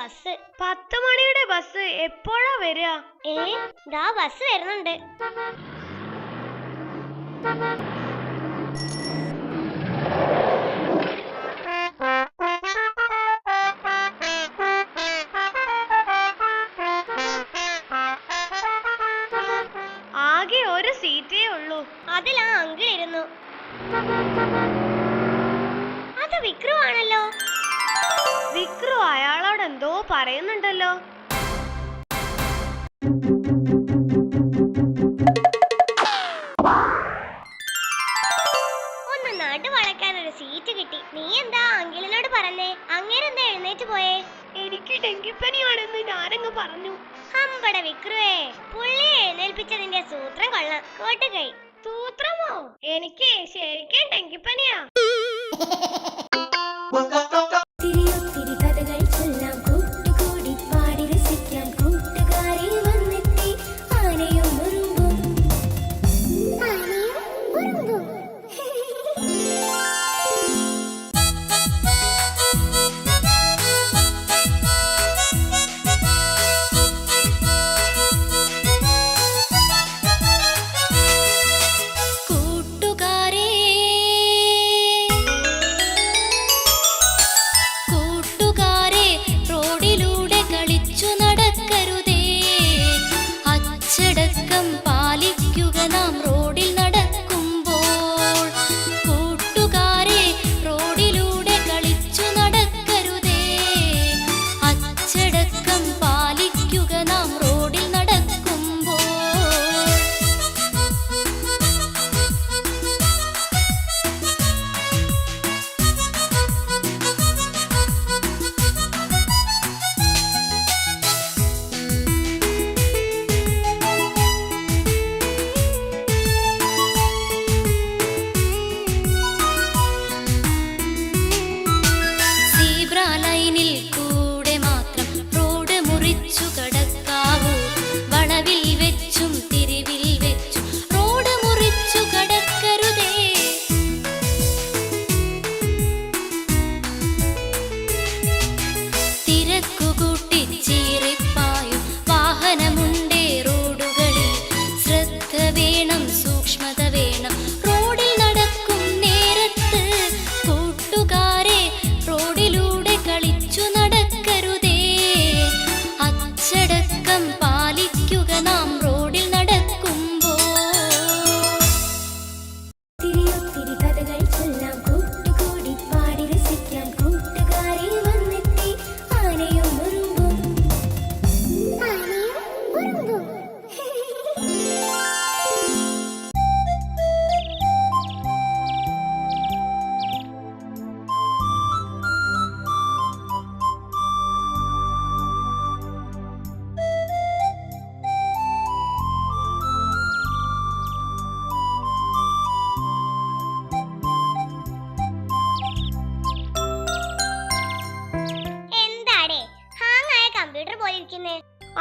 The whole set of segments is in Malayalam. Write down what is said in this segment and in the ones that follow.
ബസ്. 10 മണിയുടെ ബസ് എപ്പോഴാ വരിക? ദാ ബസ് വരുന്നുണ്ട്. ആകെ ഒരു സീറ്റേ ഉള്ളൂ. അതിലാ അങ്കിൾ ഇരുന്നു. അത് വിക്രു ആണല്ലോ. വിക്രു അയാളോട് എന്തോ പറയുന്നുണ്ടല്ലോ. ഒന്ന് നടു വളയ്ക്കാൻ ഒരു സീറ്റ് കിട്ടി. നീ എന്താ അങ്കിളിനോട് പറഞ്ഞേ? അങ്ങേരെന്താ എഴുന്നേറ്റ് പോയേ? എനിക്ക് ഡെങ്കിപ്പനിയാണെന്ന് ഞാനങ്ങ് പറഞ്ഞു. അമ്പട വിക്രുവേ, പുള്ളി എഴുന്നേൽപ്പിച്ചതിന്റെ സൂത്രം കൊള്ളാം. കോട്ടുകൈ. സൂത്രമോ? എനിക്ക് ശരിക്കും ഡെങ്കിപ്പനിയാ.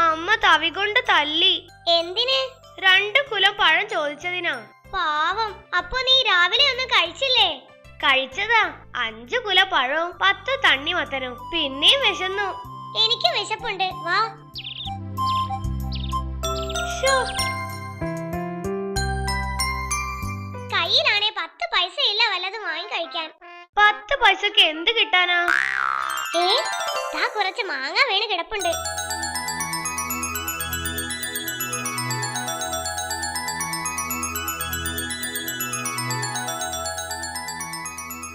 അമ്മ തവി കൊണ്ട് തല്ലി. എന്തിന്? 2 കുലം പഴം ചോദിച്ചതിനാ. പാവം. അപ്പൊ നീ രാവിലെ ഒന്നും കഴിച്ചില്ലേ? കഴിച്ചതാ. 5 കുല പഴവും 10 തണ്ണിമത്തനും. പിന്നെയും വിശന്നു. എനിക്ക് വിശപ്പുണ്ട്, വാ. കയ്യിലാണെ 10 പൈസ ഇല്ല വല്ലതും വാങ്ങി കഴിക്കാൻ. 10 പൈസക്ക് എന്ത് കിട്ടാനാ? ദാ കുറച്ച് മാങ്ങ വീണ് കിടപ്പുണ്ട്.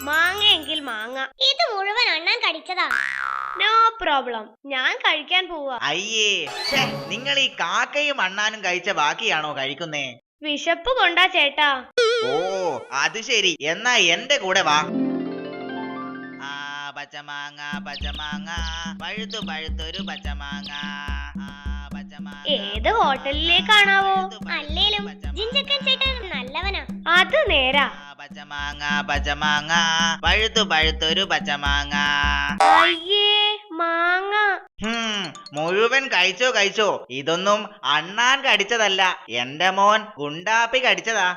മാങ്ങയെങ്കിൽ മാങ്ങ. ഇത് മുഴുവൻ അണ്ണാൻ കടിച്ചതാ. നോ പ്രോബ്ലം, ഞാൻ കഴിക്കാൻ പോവാ. അയ്യേ, നിങ്ങൾ ഈ കാക്കയും അണ്ണാനും കഴിച്ച ബാക്കിയാണോ കഴിക്കുന്നേ? വിശപ്പ് കൊണ്ടാ ചേട്ടാ. ഓ അത് ശരി, എന്നാ എന്റെ കൂടെ വാ. പച്ചമാങ്ങ പച്ചമാങ്ങ പഴുത്തു പഴുത്തൊരു പച്ചമാങ്ങ. ഏത് ഹോട്ടലിലേക്കാണാവോ? അല്ലേലും ജിഞ്ചക്കൻ ചേട്ടൻ നല്ലവനാ. അത് നേരാ. പച്ചമാങ്ങ പച്ചമാങ്ങ പഴുത്തു പഴുത്തൊരു പച്ചമാങ്ങ. അയ്യേ മാങ്ങ. മുഴുവൻ കഴിച്ചോ കഴിച്ചോ. ഇതൊന്നും അണ്ണാൻ കടിച്ചതല്ല, എന്റെ മോൻ ഗുണ്ടാപ്പി കടിച്ചതാ.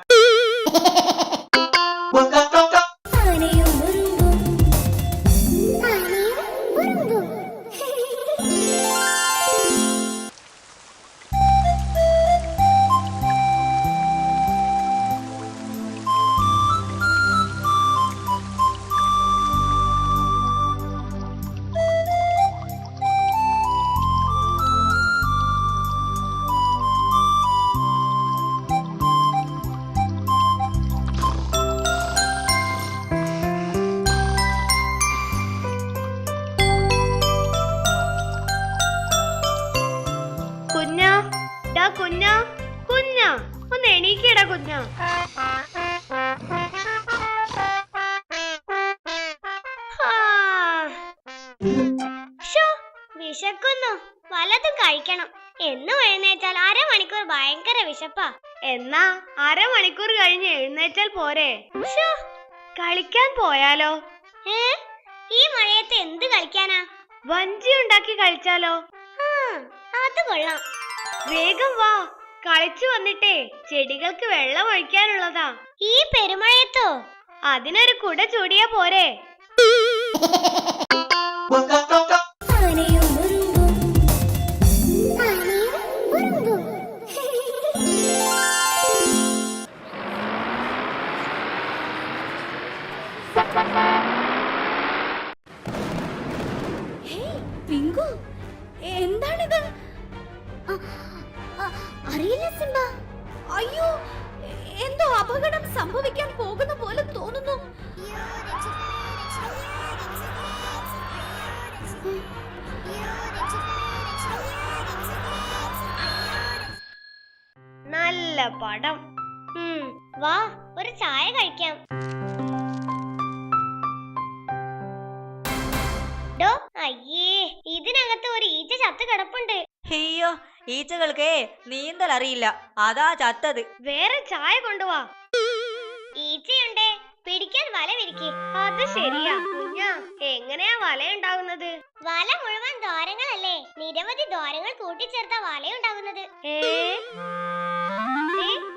വിശക്കുന്നു, വല്ലതും കഴിക്കണം. എന്നും എഴുന്നേറ്റാൽ അരമണിക്കൂർ ഭയങ്കര വിശപ്പാ. എന്നാ അരമണിക്കൂർ കഴിഞ്ഞ് എഴുന്നേറ്റാൽ പോരെ? കളിക്കാൻ പോയാലോ? ഈ മഴയത്ത് എന്ത് കളിക്കാനാ? വഞ്ചി ഉണ്ടാക്കി കളിച്ചാലോ? അത് കൊള്ളാം. വേഗം വാ, കളിച്ചു വന്നിട്ടേ ചെടികൾക്ക് വെള്ളം ഒഴിക്കാനുള്ളതാ. ഈ പെരുമഴയത്തോ? അതിനൊരു കുട ചൂടിയാ പോരെ? പിങ്കു, എന്താണിത്? അറിയില്ല സിംബ. അയ്യോ, എന്തോ അപകടം സംഭവിക്കാൻ പോകുന്ന പോലെ തോന്നുന്നു. നല്ല പടം. വാ, ഒരു ചായ കഴിക്കാം. അയ്യേ, ഇതിനകത്ത് ഒരു ഈച്ച ചത്ത് കിടപ്പുണ്ട്. അയ്യോ, ഈച്ചകൾക്കേ നീന്തൽ അറിയില്ല, അതാ ചത്തത്. വേറെ ചായ കൊണ്ടുവാ. ഈച്ചയുണ്ടേ, പിടിക്കാൻ വല വിരിക്ക്. അത് ശരിയാ കുഞ്ഞാ. എങ്ങനെയാ വല ഉണ്ടാകുന്നത്? വല മുഴുവൻ ദ്വാരങ്ങളല്ലേ, നിരവധി ദ്വാരങ്ങൾ കൂട്ടിച്ചേർത്ത വലയുണ്ടാകുന്നത്.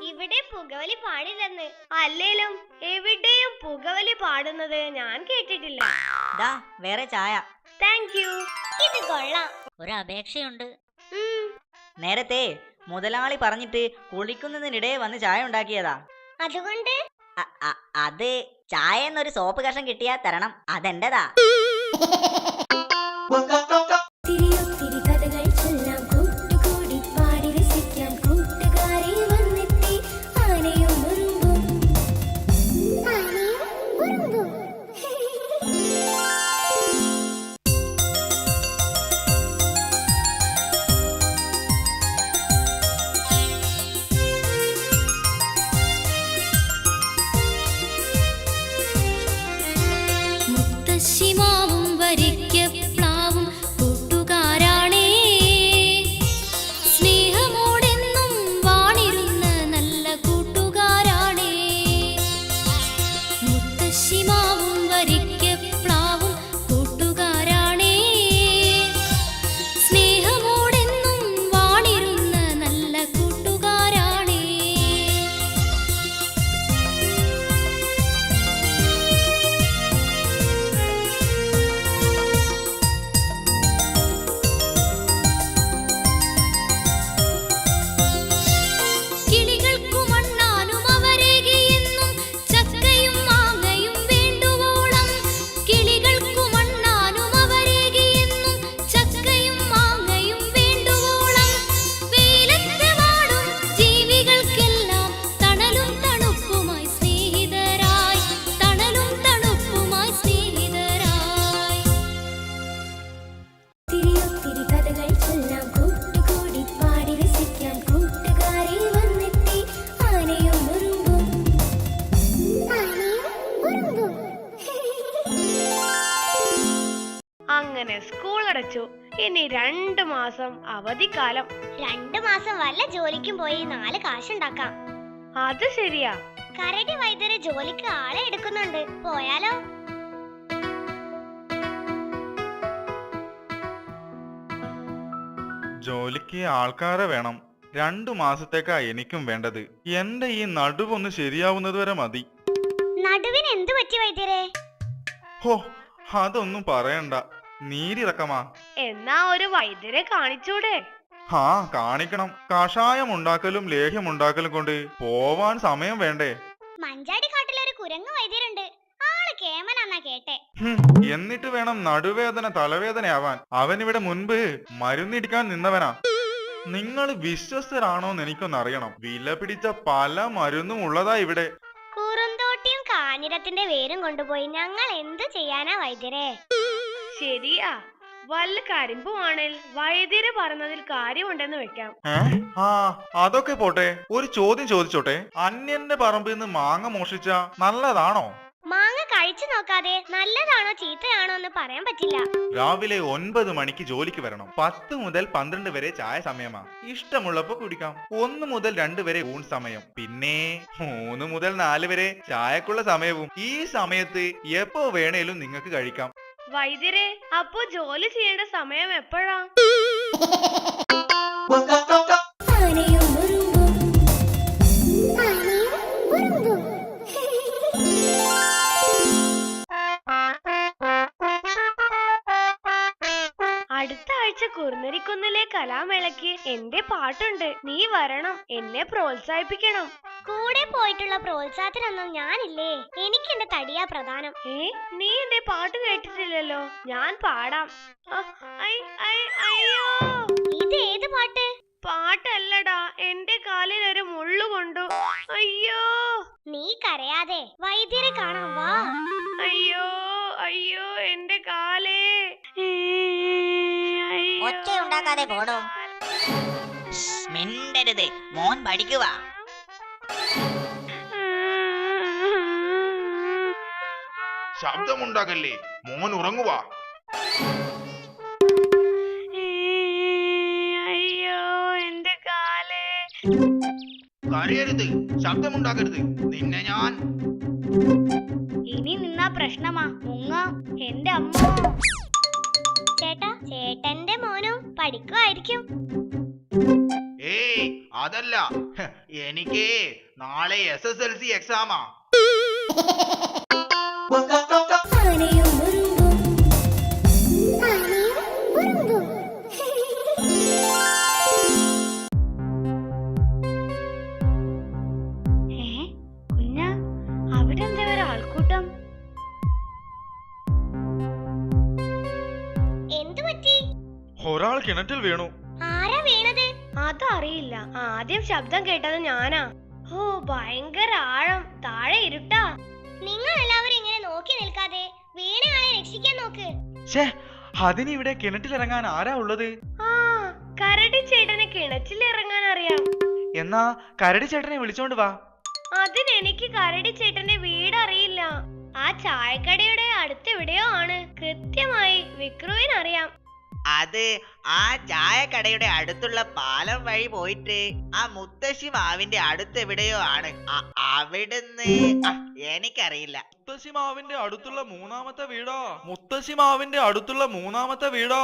ഇവിടെ പുകവലി പാടില്ലെന്ന്. അല്ലേലും എവിടെയും പുകവലി പാടുന്നത് ഞാൻ കേട്ടിട്ടില്ല. ദാ വേറെ ചായ. Thank you. ഇത് കൊള്ളാം. ഒരു അപേക്ഷയുണ്ട്. നേരത്തെ മുതലാളി പറഞ്ഞിട്ട് കുളിക്കുന്നതിനിടെ വന്ന് ചായ ഉണ്ടാക്കിയതാ. അതുകൊണ്ട് അത് ചായ എന്നൊരു സോപ്പ് കഷം കിട്ടിയാ തരണം, അതെന്റെതാ. അങ്ങനെ സ്കൂൾ അടച്ചു. ഇനി 2 മാസം അവധിക്കാലം. 2 മാസം വല്ല ജോലിക്കും പോയി 4 കാശുണ്ടാക്കാം. അത് ശരിയാ. കരടി വൈദ്യര് ജോലിക്ക് ആളെ എടുക്കുന്നുണ്ട്, പോയാലോ? ജോലിക്ക് ആൾക്കാരെ വേണം. 2 മാസത്തേക്കാ എനിക്കും വേണ്ടത്. എന്റെ ഈ നടുവൊന്ന് ശരിയാവുന്നത് വരെ മതി. നടുവിന് എന്ത് പറ്റി വൈദ്യരെ? ഹോ, അതൊന്നും പറയണ്ട, നീരിറക്കമാ. എന്നാ ഒരു വൈദ്യരെ കാണിച്ചൂടെ? ഹാ, കാണിക്കണം. കഷായം ഉണ്ടാക്കലും ലേഹ്യം ഉണ്ടാക്കലും കൊണ്ട് പോവാൻ സമയം വേണ്ടേ? മഞ്ചാടി കാട്ടിലൊരു കുരങ്ങ് വൈദ്യരുണ്ട്, ആള് കേമനാന്നാ കേട്ടെ. എന്നിട്ട് വേണം നടുവേദന തലവേദനയാവാൻ. അവനിവിടെ മുൻപ് മരുന്നിടിക്കാൻ നിന്നവനാ. നിങ്ങൾ വിശ്വസ്തരാണോന്ന് എനിക്കൊന്നറിയണം. വില പിടിച്ച പല മരുന്നും ഉള്ളതാ ഇവിടെ. കുറുന്തോട്ടിയും കാഞ്ഞിരത്തിന്റെ വേരും കൊണ്ടുപോയി ഞങ്ങൾ എന്ത് ചെയ്യാനാ വൈദ്യരെ? ശരിയാ, വല്ല കരിമ്പുവാണേൽ വൈദ്യര് പറഞ്ഞതിൽ കാര്യമുണ്ടെന്ന് വെക്കാം. ആ അതൊക്കെ പോട്ടെ, ഒരു ചോദ്യം ചോദിച്ചോട്ടെ. അന്യന്റെ പറമ്പിൽ നിന്ന് മാങ്ങ മോഷിച്ച നല്ലതാണോ? മാങ്ങ കഴിച്ചു നോക്കാതെ നല്ലതാണോ ചീത്തയാണോ എന്ന് പറയാൻ പറ്റില്ല. രാവിലെ 9 മണിക്ക് ജോലിക്ക് വരണം. 10 മുതൽ 12 വരെ ചായ സമയമാ. ഇഷ്ടമുള്ളപ്പോ കുടിക്കാം. 1 മുതൽ 2 വരെ ഊൺ സമയം. പിന്നെ 3 മുതൽ 4 വരെ ചായക്കുള്ള സമയവും. ഈ സമയത്ത് എപ്പോ വേണേലും നിങ്ങൾക്ക് കഴിക്കാം. വൈദ്യരെ, അപ്പോ ജോലി ചെയ്യേണ്ട സമയം എപ്പോഴാ? അടുത്ത ആഴ്ച കുറുനരിക്കുന്നിലെ കലാമേളയ്ക്ക് എന്റെ പാട്ടുണ്ട്. നീ വരണം, എന്നെ പ്രോത്സാഹിപ്പിക്കണം. കൂടെ പോയിട്ടുള്ള പ്രോത്സാഹത്തിനൊന്നും ഞാനില്ലേ. എനിക്ക് എന്റെ തടിയാ പ്രധാനം. നീ എന്റെ പാട്ട് കേട്ടിട്ടില്ലല്ലോ. ഞാൻ പാടാം. അയ്യോ, ഇത് ഏത് പാട്ട്? പാട്ടല്ലടാ, എന്റെ കാലിൽ ഒരു മുള്ളു കൊണ്ടു. അയ്യോ. നീ കരയാതെ വൈദ്യരെ കാണാൻ വാ. അയ്യോ അയ്യോ, എന്റെ കാലേ. ഒച്ചയുണ്ടാക്കാതെ പോടോ. മിണ്ടരുത്, മോൻ പഠിക്കുക. ശബ്ദമുണ്ടാകല്ലേ, മോൻ ഉറങ്ങുക. അയ്യോ, എന്റെ കാലേ. കരയരുത്, ശബ്ദമുണ്ടാക്കരുത്, നിന്നെ ഞാൻ. ഇനി നിന്നാ പ്രശ്നമാ. മുങ്ങ, എന്റെ അമ്മ. ചേട്ടാ, ചേട്ടന്റെ മോനും പഠിക്കുമായിരിക്കും. ഏയ് അതല്ല, എനിക്ക് നാളെ SSLC എക്സാമാ. കുഞ്ഞ, അവിടെ എന്താ ഒരു ആൾക്കൂട്ടം? എന്തു പറ്റി? ഒരാൾ കിണറ്റിൽ വീണു. ആരാ വീണത്? അതറിയില്ല. ആദ്യം ശബ്ദം കേട്ടത് ഞാനാ. ഓ, ഭയങ്കര ആഴം. താഴെ ഇരുട്ടാ. നിങ്ങൾ എല്ലാവരും ഇങ്ങനെ നോക്കി നിൽക്കാതെ വീണയാളെ രക്ഷിക്കാൻ നോക്ക്. അതിനിവിടെ കിണറ്റിലിറങ്ങാൻ ആരാ ഉള്ളത്? ആ, കരടി ചേട്ടന് കിണറ്റിൽ ഇറങ്ങാൻ അറിയാം. എന്നാ കരടി ചേട്ടനെ വിളിച്ചോണ്ട് വാ. അതിനെനിക്ക് കരടി ചേട്ടന്റെ വീട് അറിയില്ല. ആ ചായക്കടയുടെ അടുത്തെവിടെയോ ആണ്. കൃത്യമായി വിക്രുവിനറിയാം. അത് ആ ചായക്കടയുടെ അടുത്തുള്ള പാലം വഴി പോയിട്ട് ആ മുത്തശ്ശി മാവിന്റെ അടുത്തെവിടെയോ ആണ്. അവിടുന്ന് എനിക്കറിയില്ല. മുത്തശ്ശി മാവിന്റെ അടുത്തുള്ള മൂന്നാമത്തെ വീടാ. മുത്തശ്ശി മാവിന്റെ അടുത്തുള്ള മൂന്നാമത്തെ വീടാ.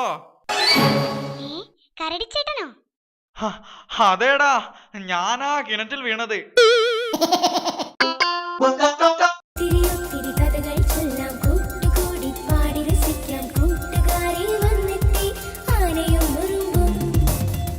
കരടിച്ചേട്ടനോ? അതേടാ, ഞാനാ കിണറ്റിൽ വീണത്.